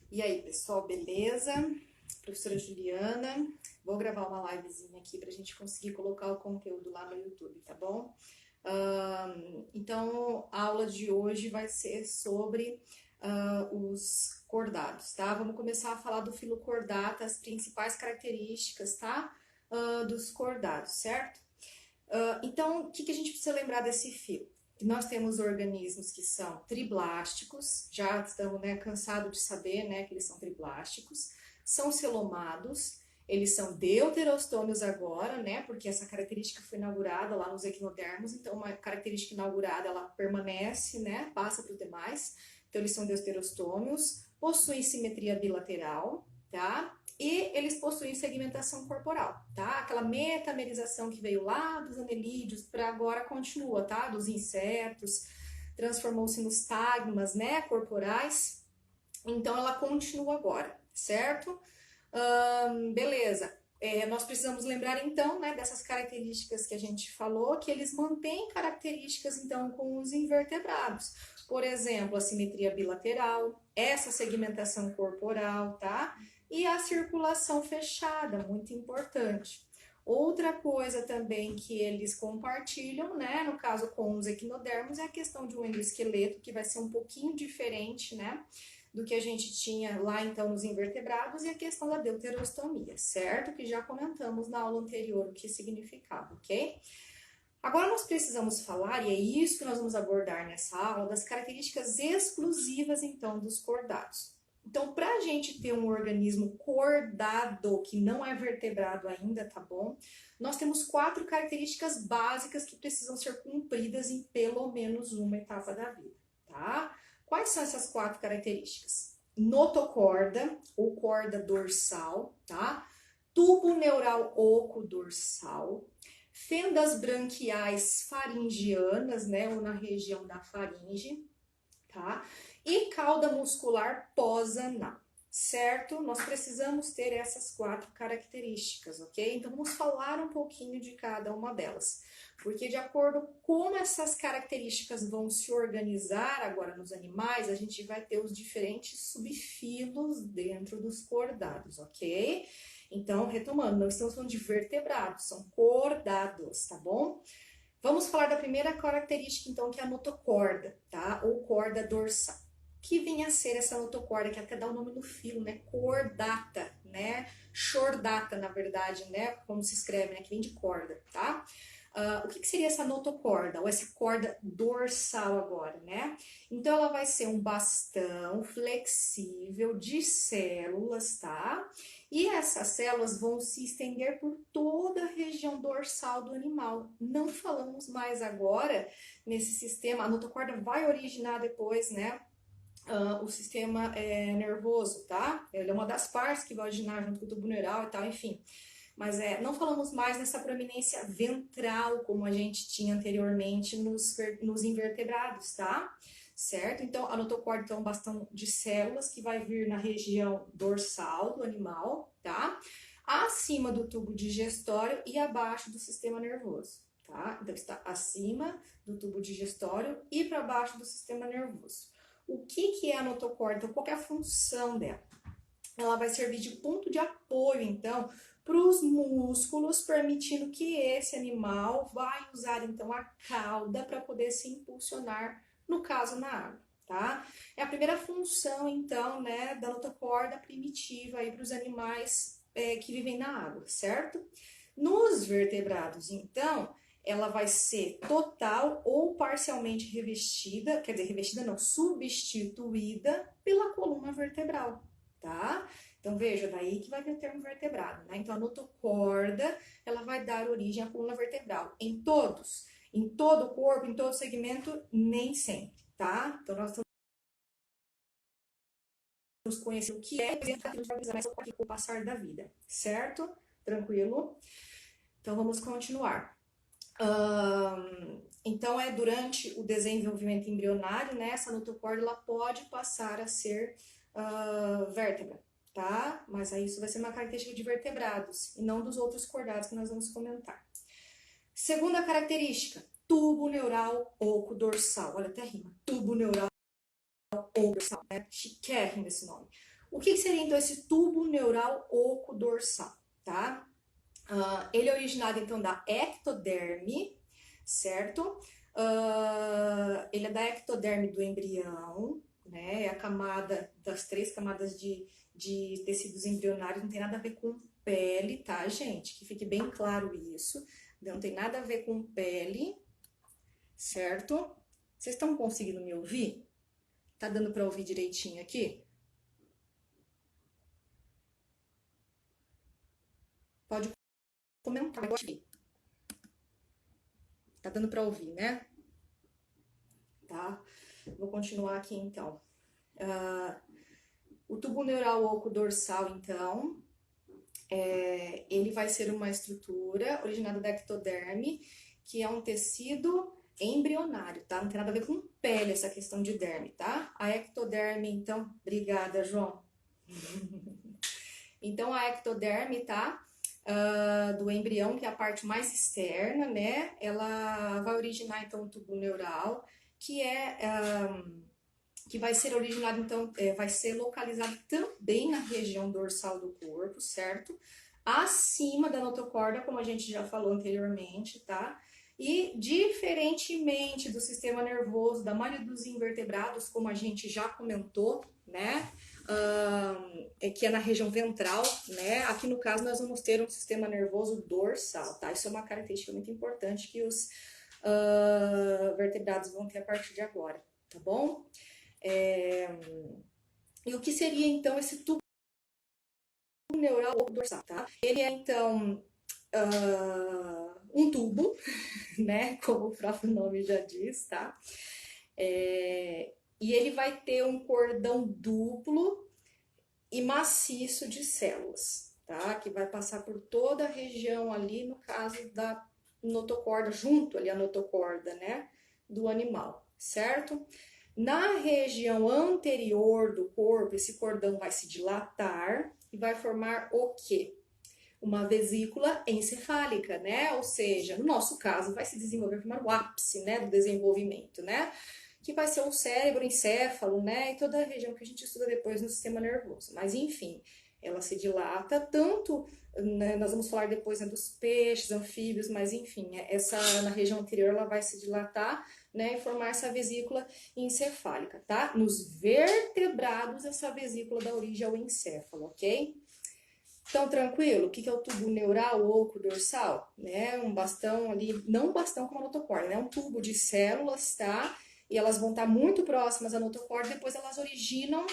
E aí, pessoal, beleza? Professora Juliana, vou gravar uma livezinha aqui para a gente conseguir colocar o conteúdo lá no YouTube, tá bom? Então, a aula de hoje vai ser sobre os cordados, tá? Vamos começar a falar do filo cordata, as principais características, tá? Dos cordados, certo? Então, o que a gente precisa lembrar desse filo? Nós temos organismos que são triblásticos, já estamos cansados de saber que eles são triblásticos, são celomados, eles são deuterostômios agora, porque essa característica foi inaugurada lá nos equinodermos, então uma característica inaugurada ela permanece, passa para os demais, então eles são deuterostômios, possuem simetria bilateral, tá? E eles possuem segmentação corporal, tá? Aquela metamerização que veio lá dos anelídeos para agora continua, tá? Dos insetos, transformou-se nos tagmas, corporais. Então ela continua agora, certo? Beleza. Nós precisamos lembrar então, dessas características que a gente falou, que eles mantêm características então com os invertebrados. Por exemplo, a simetria bilateral, essa segmentação corporal, tá? E a circulação fechada, muito importante. Outra coisa também que eles compartilham, no caso com os equinodermos, é a questão de um endoesqueleto, que vai ser um pouquinho diferente, do que a gente tinha lá então nos invertebrados, e a questão da deuterostomia, certo? Que já comentamos na aula anterior o que significava, ok? Agora nós precisamos falar, e é isso que nós vamos abordar nessa aula, das características exclusivas então dos cordados. Então, para a gente ter um organismo cordado, que não é vertebrado ainda, tá bom? Nós temos 4 características básicas que precisam ser cumpridas em pelo menos uma etapa da vida, tá? Quais são essas 4 características? Notocorda, ou corda dorsal, tá? Tubo neural oco dorsal, fendas branquiais faringianas, ou na região da faringe, tá? E cauda muscular pós-anal, certo? Nós precisamos ter essas 4 características, ok? Então vamos falar um pouquinho de cada uma delas, porque de acordo com como essas características vão se organizar agora nos animais, a gente vai ter os diferentes subfilos dentro dos cordados, ok? Então, retomando, não estamos falando de vertebrados, são cordados, tá bom? Vamos falar da primeira característica, então, que é a notocorda, tá? Ou corda dorsal. Que vem a ser essa notocorda, que até dá o nome no filo, Cordata, Chordata, na verdade, Como se escreve, Que vem de corda, tá? O que seria essa notocorda, ou essa corda dorsal agora, Então, ela vai ser um bastão flexível de células, tá? E essas células vão se estender por toda a região dorsal do animal. Não falamos mais agora nesse sistema, a notocorda vai originar depois, o sistema nervoso, tá? Ele é uma das partes que vai originar junto com o tubo neural e tal, enfim. Mas não falamos mais nessa proeminência ventral, como a gente tinha anteriormente nos invertebrados, tá? Certo? Então, a notocorda é um bastão de células que vai vir na região dorsal do animal, tá? Acima do tubo digestório e abaixo do sistema nervoso, tá? Então, está acima do tubo digestório e para baixo do sistema nervoso. O que é a notocorda? Então, qual é a função dela? Ela vai servir de ponto de apoio, então, para os músculos, permitindo que esse animal vai usar, então, a cauda para poder se impulsionar, no caso, na água, tá? É a primeira função, então, da notocorda primitiva para os animais que vivem na água, certo? Nos vertebrados, então, ela vai ser total ou parcialmente revestida, quer dizer, revestida não, substituída pela coluna vertebral, tá? Então, veja, daí que vai vir o termo vertebrado, Então, a notocorda, ela vai dar origem à coluna vertebral. Em todos, em todo o corpo, em todo segmento, nem sempre, tá? Então, nós vamos conhecer o que é e organizar mais com o passar da vida, certo? Tranquilo? Então, vamos continuar. Então, durante o desenvolvimento embrionário, essa notocorda ela pode passar a ser vértebra, tá? Mas aí isso vai ser uma característica de vertebrados e não dos outros cordados que nós vamos comentar. Segunda característica, tubo neural oco dorsal. Olha, até rima. Tubo neural oco dorsal, chiquérrimo esse nome. O que seria então esse tubo neural oco dorsal, tá? Ele é originado então da ectoderme, certo? Ele é da ectoderme do embrião, né? É a camada das 3 camadas de tecidos embrionários, não tem nada a ver com pele, tá, gente? Que fique bem claro isso. Não tem nada a ver com pele, certo? Vocês estão conseguindo me ouvir? Tá dando para ouvir direitinho aqui? Pode comentar aqui. Tá dando para ouvir, né? Tá? Vou continuar aqui então. O tubo neural oco dorsal, então, ele vai ser uma estrutura originada da ectoderme, que é um tecido embrionário, tá? Não tem nada a ver com pele essa questão de derme, tá? A ectoderme, então, obrigada, João. Então, a ectoderme, tá? Do embrião, que é a parte mais externa, né? Ela vai originar, então, o tubo neural, que vai ser originado, então, vai ser localizado também na região dorsal do corpo, certo? Acima da notocorda, como a gente já falou anteriormente, tá? E, diferentemente do sistema nervoso da maioria dos invertebrados, como a gente já comentou, né? Que é na região ventral, né? Aqui no caso nós vamos ter um sistema nervoso dorsal, tá? Isso é uma característica muito importante que os vertebrados vão ter a partir de agora, tá bom? E o que seria então esse tubo neural dorsal, tá? Ele é então um tubo, né? Como o próprio nome já diz, tá? E ele vai ter um cordão duplo e maciço de células, tá? Que vai passar por toda a região ali, no caso da notocorda, junto ali a notocorda, né? Do animal, certo? Na região anterior do corpo, esse cordão vai se dilatar e vai formar o quê? Uma vesícula encefálica, né? Ou seja, no nosso caso, vai se desenvolver, formar o ápice, né, do desenvolvimento, né? Que vai ser o cérebro, o encéfalo, né? E toda a região que a gente estuda depois no sistema nervoso. Mas, enfim, ela se dilata tanto, né, nós vamos falar depois, né, dos peixes, anfíbios, mas, enfim, na região anterior ela vai se dilatar, né, e formar essa vesícula encefálica, tá? Nos vertebrados, essa vesícula dá origem ao encéfalo, ok? Então, tranquilo? O que é o tubo neural oco dorsal? Né? Um bastão ali, não um bastão como a notocorda, né? Um tubo de células, tá? E elas vão estar muito próximas à notocorda, depois elas originam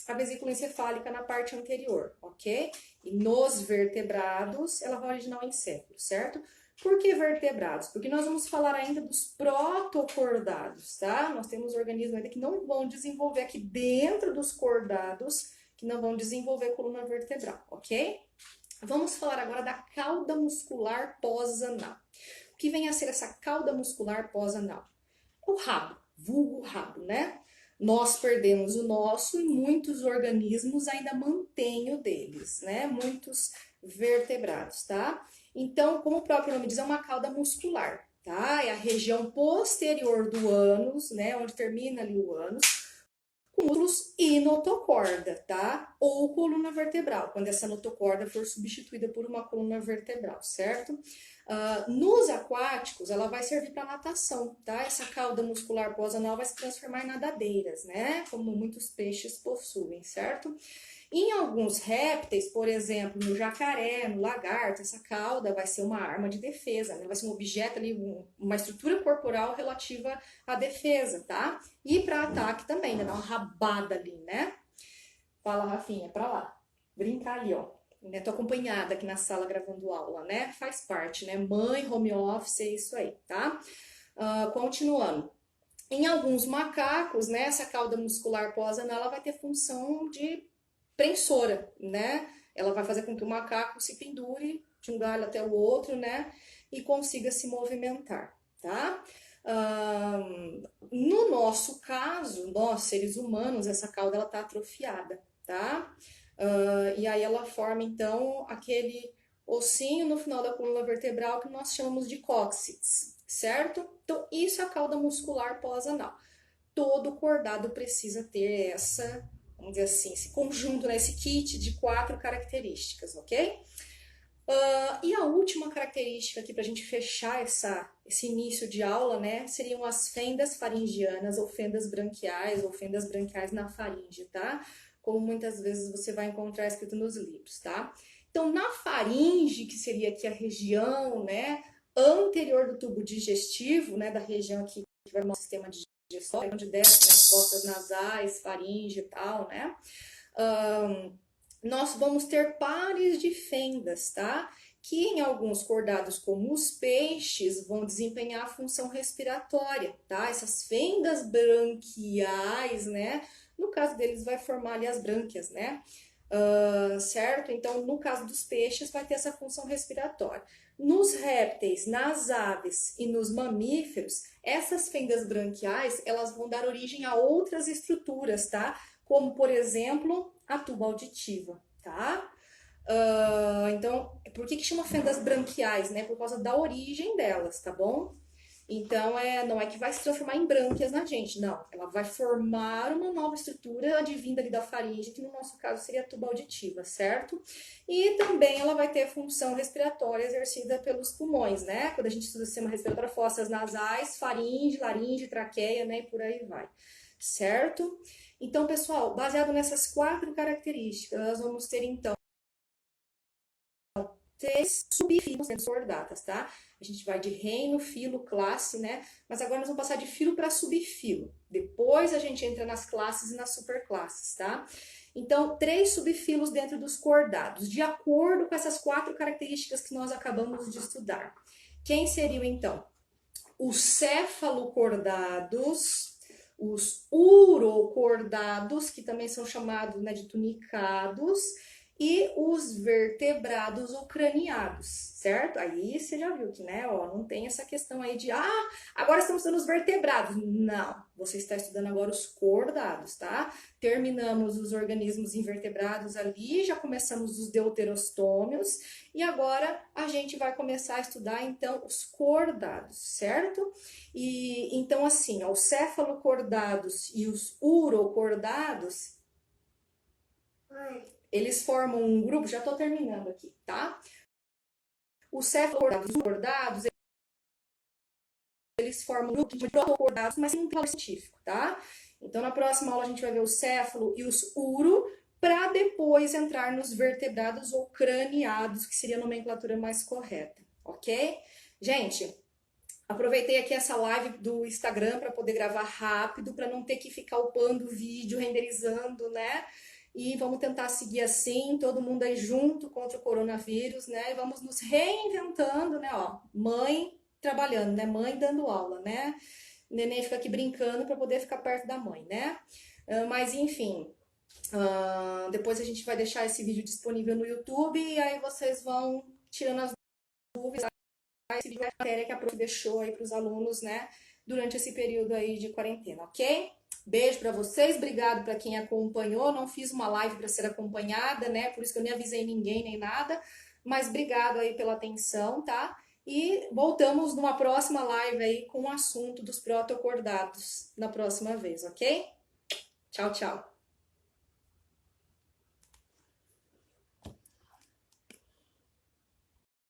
a vesícula encefálica na parte anterior, ok? E nos vertebrados, ela vai originar o encéfalo, certo? Por que vertebrados? Porque nós vamos falar ainda dos protocordados, tá? Nós temos organismos ainda que não vão desenvolver aqui dentro dos cordados, que não vão desenvolver coluna vertebral, ok? Vamos falar agora da cauda muscular pós-anal. O que vem a ser essa cauda muscular pós-anal? O rabo, vulgo rabo, né? Nós perdemos o nosso e muitos organismos ainda mantêm o deles, né? Muitos vertebrados, tá? Então, como o próprio nome diz, é uma cauda muscular, tá? É a região posterior do ânus, né? Onde termina ali o ânus, músculos e notocorda, tá? Ou coluna vertebral, quando essa notocorda for substituída por uma coluna vertebral, certo? Nos aquáticos, ela vai servir para natação, tá? Essa cauda muscular pós-anal vai se transformar em nadadeiras, né? Como muitos peixes possuem, certo? Em alguns répteis, por exemplo, no jacaré, no lagarto, essa cauda vai ser uma arma de defesa, né? Vai ser um objeto ali, uma estrutura corporal relativa à defesa, tá? E para ataque também, né? Dar uma rabada ali, né? Fala, Rafinha, pra lá. Brincar ali, ó. Né? Tô acompanhada aqui na sala gravando aula, né? Faz parte, né? Mãe, home office, é isso aí, tá? Continuando. Em alguns macacos, né? Essa cauda muscular pós-anal, ela vai ter função de prensora, né? Ela vai fazer com que o macaco se pendure de um galho até o outro, né? E consiga se movimentar, tá? No nosso caso, nós seres humanos, essa cauda ela tá atrofiada, tá? E aí ela forma então aquele ossinho no final da coluna vertebral que nós chamamos de cóccix, certo? Então isso é a cauda muscular pós-anal. Todo cordado precisa ter essa vamos dizer assim, esse conjunto, né, esse kit de 4 características, ok? E a última característica aqui para a gente fechar esse início de aula, né, seriam as fendas faringianas ou fendas branquiais na faringe, tá? Como muitas vezes você vai encontrar escrito nos livros, tá? Então, na faringe, que seria aqui a região, né, anterior do tubo digestivo, né, da região aqui que vai no nosso sistema digestório, onde desce nas costas nasais, faringe e tal, né? Nós vamos ter pares de fendas, tá? Que em alguns cordados, como os peixes, vão desempenhar a função respiratória, tá? Essas fendas branquiais, né? No caso deles, vai formar ali as brânquias, né? Certo? Então, no caso dos peixes, vai ter essa função respiratória. Nos répteis, nas aves e nos mamíferos, essas fendas branquiais, elas vão dar origem a outras estruturas, tá? Como, por exemplo, a tuba auditiva, tá? Então, por que chama fendas branquiais, né? Por causa da origem delas, tá bom? Então, não é que vai se transformar em brânquias na gente, não. Ela vai formar uma nova estrutura advinda ali da faringe, que no nosso caso seria a tuba auditiva, certo? E também ela vai ter função respiratória exercida pelos pulmões, né? Quando a gente estuda o sistema respiratório, fossas nasais, faringe, laringe, traqueia, né? E por aí vai, certo? Então, pessoal, baseado nessas 4 características, nós vamos ter, então, 3 subfilos dentro das cordatas, tá? A gente vai de reino, filo, classe, né? Mas agora nós vamos passar de filo para subfilo. Depois a gente entra nas classes e nas superclasses, tá? Então, 3 subfilos dentro dos cordados, de acordo com essas 4 características que nós acabamos de estudar. Quem seriam, então? Os cefalocordados, os urocordados, que também são chamados, né, de tunicados, e os vertebrados ou craniados, certo? Aí você já viu que, né, ó, não tem essa questão aí de, agora estamos estudando os vertebrados. Não, você está estudando agora os cordados, tá? Terminamos os organismos invertebrados ali, já começamos os deuterostômios, e agora a gente vai começar a estudar, então, os cordados, certo? E, então, assim, ó, os cefalocordados e os urocordados, eles formam um grupo, já estou terminando aqui, tá? Os cefalocordados, eles formam um grupo de protocordados, mas sem um valor científico, tá? Então, na próxima aula a gente vai ver o céfalo e os uro, para depois entrar nos vertebrados ou craniados, que seria a nomenclatura mais correta, ok? Gente, aproveitei aqui essa live do Instagram para poder gravar rápido, para não ter que ficar upando o vídeo, renderizando, né? E vamos tentar seguir assim, todo mundo aí junto contra o coronavírus, né? E vamos nos reinventando, né? Ó, mãe trabalhando, né? Mãe dando aula, né? O neném fica aqui brincando para poder ficar perto da mãe, né? Mas enfim, depois a gente vai deixar esse vídeo disponível no YouTube e aí vocês vão tirando as dúvidas. Esse vídeo é a matéria que a prof deixou aí para os alunos, né? Durante esse período aí de quarentena, ok? Beijo para vocês, obrigado para quem acompanhou. Não fiz uma live para ser acompanhada, né? Por isso que eu nem avisei ninguém nem nada. Mas obrigado aí pela atenção, tá? E voltamos numa próxima live aí com o assunto dos protocordados na próxima vez, ok? Tchau, tchau.